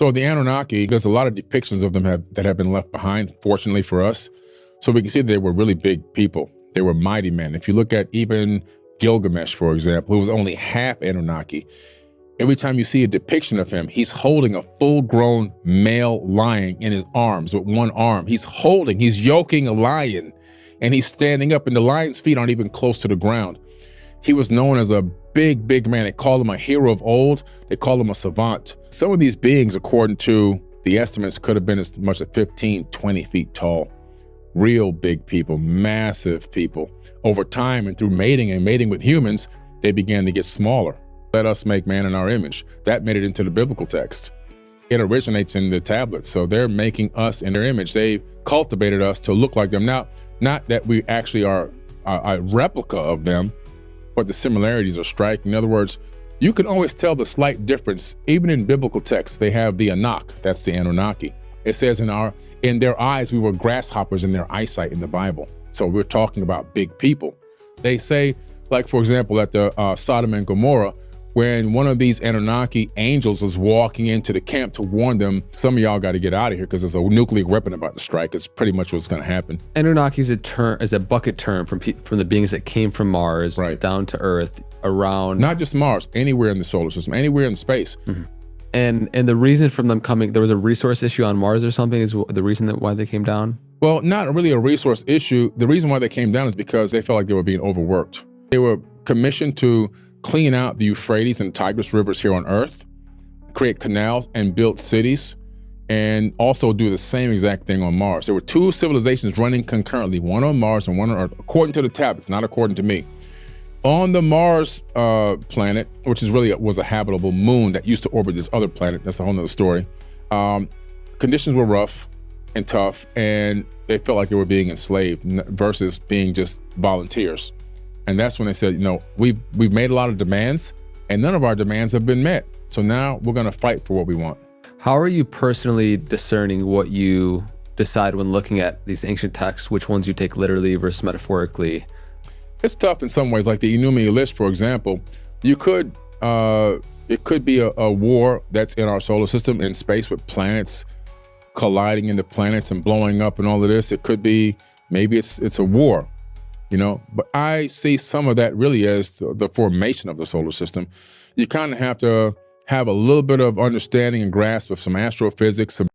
So the Anunnaki, there's a lot of depictions of them that have been left behind, fortunately for us. So we can see that they were really big people. They were mighty men. If you look at even Gilgamesh, for example, who was only half Anunnaki, every time you see a depiction of him, he's holding a full-grown male lion in his arms with one arm. He's yoking a lion, and he's standing up, and the lion's feet aren't even close to the ground. He was known as a big, big man. They called him a hero of old. They called him a savant. Some of these beings, according to the estimates, could have been as much as 15, 20 feet tall. Real big people, massive people. Over time and through mating and mating with humans, they began to get smaller. Let us make man in our image. That made it into the biblical text. It originates in the tablets. So they're making us in their image. They've cultivated us to look like them. Now, not that we actually are a replica of them, but the similarities are striking. In other words, you can always tell the slight difference. Even in biblical texts, they have the Anak, that's the Anunnaki. It says in their eyes, we were grasshoppers in their eyesight in the Bible. So we're talking about big people. They say, like, for example, at the Sodom and Gomorrah, when one of these Anunnaki angels was walking into the camp to warn them, some of y'all got to get out of here because there's a nuclear weapon about to strike. It's pretty much what's going to happen. Anunnaki is a bucket term from the beings that came from Mars down to Earth around. Not just Mars, anywhere in the solar system, anywhere in space. Mm-hmm. And the reason from them coming, there was a resource issue on Mars or something, is the reason why they came down? Well, not really a resource issue. The reason why they came down is because they felt like they were being overworked. They were commissioned to clean out the Euphrates and Tigris rivers here on Earth, create canals and build cities, and also do the same exact thing on Mars. There were two civilizations running concurrently, one on Mars and one on Earth, according to the tablets, not according to me. On the Mars planet, which was a habitable moon that used to orbit this other planet, that's a whole nother story, conditions were rough and tough, and they felt like they were being enslaved versus being just volunteers. And that's when they said, we've made a lot of demands and none of our demands have been met. So now we're going to fight for what we want. How are you personally discerning what you decide when looking at these ancient texts, which ones you take literally versus metaphorically? It's tough in some ways, like the Enuma Elish, for example. It could be a war that's in our solar system in space with planets colliding into planets and blowing up and all of this. It could be, maybe it's a war. But I see some of that really as the formation of the solar system. You kind of have to have a little bit of understanding and grasp of some astrophysics, some